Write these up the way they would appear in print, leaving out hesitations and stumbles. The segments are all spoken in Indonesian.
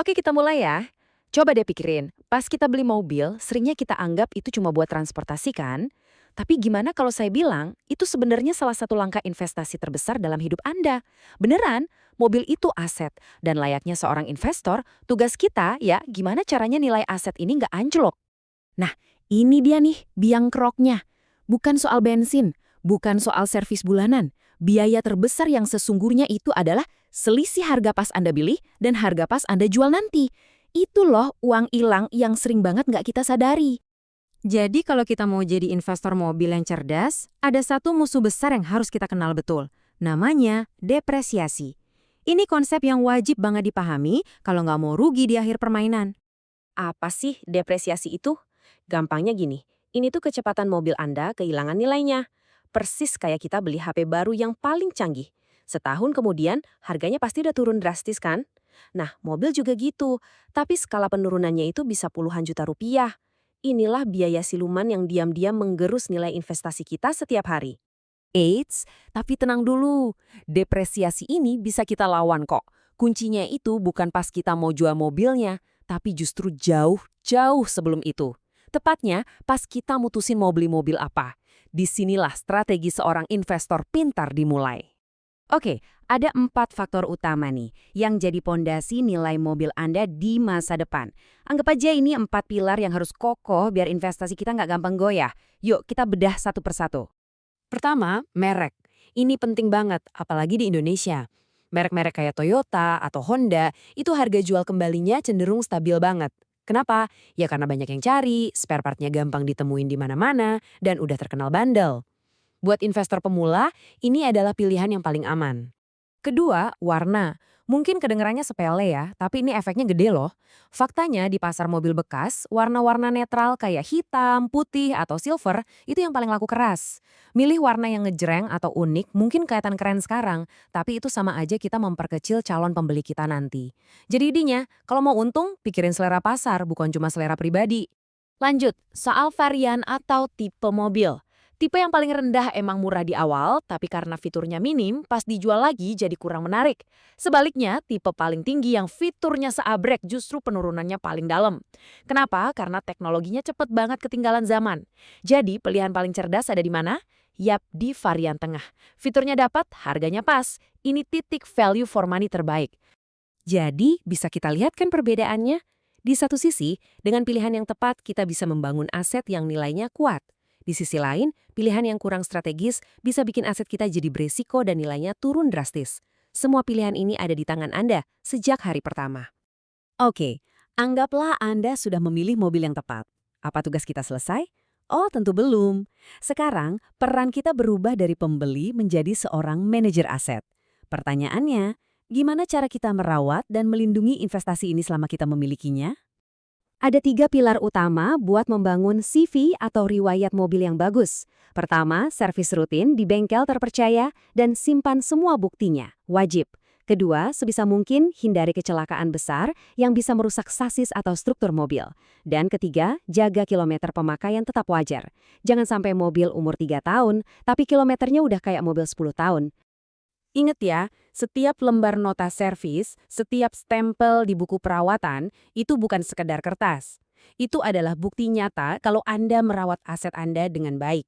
Oke, kita mulai ya. Coba deh pikirin, pas kita beli mobil, seringnya kita anggap itu cuma buat transportasi kan? Tapi gimana kalau saya bilang, itu sebenarnya salah satu langkah investasi terbesar dalam hidup Anda. Beneran, mobil itu aset. Dan layaknya seorang investor, tugas kita ya gimana caranya nilai aset ini nggak anjlok. Nah, ini dia nih biang keroknya. Bukan soal bensin, bukan soal servis bulanan. Biaya terbesar yang sesungguhnya itu adalah selisih harga pas Anda beli dan harga pas Anda jual nanti. Itu loh uang hilang yang sering banget nggak kita sadari. Jadi kalau kita mau jadi investor mobil yang cerdas, ada satu musuh besar yang harus kita kenal betul. Namanya depresiasi. Ini konsep yang wajib banget dipahami kalau nggak mau rugi di akhir permainan. Apa sih depresiasi itu? Gampangnya gini, ini tuh kecepatan mobil Anda kehilangan nilainya. Persis kayak kita beli HP baru yang paling canggih. Setahun kemudian, harganya pasti udah turun drastis kan? Nah, mobil juga gitu. Tapi skala penurunannya itu bisa puluhan juta rupiah. Inilah biaya siluman yang diam-diam menggerus nilai investasi kita setiap hari. Eits, tapi tenang dulu. Depresiasi ini bisa kita lawan kok. Kuncinya itu bukan pas kita mau jual mobilnya, tapi justru jauh sebelum itu. Tepatnya pas kita mutusin mau beli mobil apa. Disinilah strategi seorang investor pintar dimulai. Oke, ada 4 faktor utama nih yang jadi pondasi nilai mobil Anda di masa depan. Anggap aja ini 4 pilar yang harus kokoh biar investasi kita nggak gampang goyah. Yuk, kita bedah satu persatu. Pertama, merek. Ini penting banget, apalagi di Indonesia. Merek-merek kayak Toyota atau Honda, itu harga jual kembalinya cenderung stabil banget. Kenapa? Ya karena banyak yang cari, spare partnya gampang ditemuin di mana-mana, dan udah terkenal bandel. Buat investor pemula, ini adalah pilihan yang paling aman. Kedua, warna. Mungkin kedengarannya sepele ya, tapi ini efeknya gede loh. Faktanya di pasar mobil bekas, warna-warna netral kayak hitam, putih, atau silver itu yang paling laku keras. Milih warna yang ngejreng atau unik mungkin kelihatan keren sekarang, tapi itu sama aja kita memperkecil calon pembeli kita nanti. Jadi intinya, kalau mau untung, pikirin selera pasar, bukan cuma selera pribadi. Lanjut, soal varian atau tipe mobil. Tipe yang paling rendah emang murah di awal, tapi karena fiturnya minim, pas dijual lagi jadi kurang menarik. Sebaliknya, tipe paling tinggi yang fiturnya seabrek justru penurunannya paling dalam. Kenapa? Karena teknologinya cepet banget ketinggalan zaman. Jadi, pilihan paling cerdas ada di mana? Yap, di varian tengah. Fiturnya dapat, harganya pas. Ini titik value for money terbaik. Jadi, bisa kita lihat kan perbedaannya? Di satu sisi, dengan pilihan yang tepat kita bisa membangun aset yang nilainya kuat. Di sisi lain, pilihan yang kurang strategis bisa bikin aset kita jadi beresiko dan nilainya turun drastis. Semua pilihan ini ada di tangan Anda sejak hari pertama. Oke, anggaplah Anda sudah memilih mobil yang tepat. Apa tugas kita selesai? Oh, tentu belum. Sekarang, peran kita berubah dari pembeli menjadi seorang manajer aset. Pertanyaannya, gimana cara kita merawat dan melindungi investasi ini selama kita memilikinya? Ada 3 pilar utama buat membangun CV atau riwayat mobil yang bagus. Pertama, servis rutin di bengkel terpercaya dan simpan semua buktinya. Wajib. Kedua, sebisa mungkin hindari kecelakaan besar yang bisa merusak sasis atau struktur mobil. Dan ketiga, jaga kilometer pemakaian tetap wajar. Jangan sampai mobil umur 3 tahun, tapi kilometernya udah kayak mobil 10 tahun. Ingat ya, setiap lembar nota servis, setiap stempel di buku perawatan, itu bukan sekedar kertas. Itu adalah bukti nyata kalau Anda merawat aset Anda dengan baik.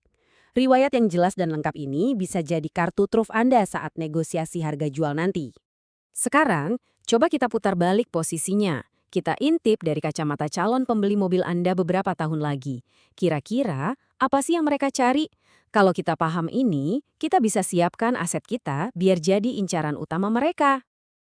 Riwayat yang jelas dan lengkap ini bisa jadi kartu truf Anda saat negosiasi harga jual nanti. Sekarang, coba kita putar balik posisinya. Kita intip dari kacamata calon pembeli mobil Anda beberapa tahun lagi. Kira-kira, apa sih yang mereka cari? Kalau kita paham ini, kita bisa siapkan aset kita biar jadi incaran utama mereka.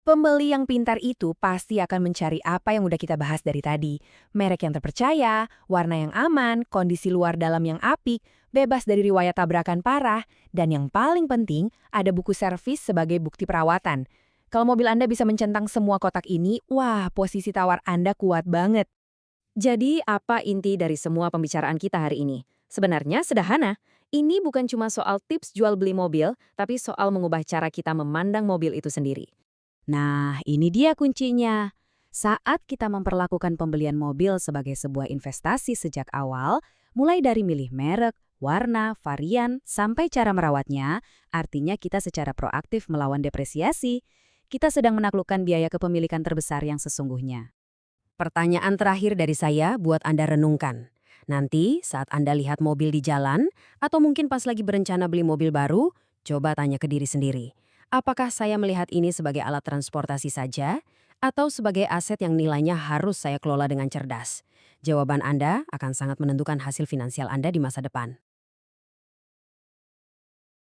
Pembeli yang pintar itu pasti akan mencari apa yang udah kita bahas dari tadi. Merek yang terpercaya, warna yang aman, kondisi luar dalam yang apik, bebas dari riwayat tabrakan parah, dan yang paling penting, ada buku servis sebagai bukti perawatan. Kalau mobil Anda bisa mencentang semua kotak ini, wah, posisi tawar Anda kuat banget. Jadi, apa inti dari semua pembicaraan kita hari ini? Sebenarnya sederhana. Ini bukan cuma soal tips jual beli mobil, tapi soal mengubah cara kita memandang mobil itu sendiri. Nah, ini dia kuncinya. Saat kita memperlakukan pembelian mobil sebagai sebuah investasi sejak awal, mulai dari milih merek, warna, varian, sampai cara merawatnya, artinya kita secara proaktif melawan depresiasi. kita sedang menaklukkan biaya kepemilikan terbesar yang sesungguhnya. Pertanyaan terakhir dari saya buat Anda renungkan. Nanti saat Anda lihat mobil di jalan, atau mungkin pas lagi berencana beli mobil baru, coba tanya ke diri sendiri. Apakah saya melihat ini sebagai alat transportasi saja, atau sebagai aset yang nilainya harus saya kelola dengan cerdas? Jawaban Anda akan sangat menentukan hasil finansial Anda di masa depan.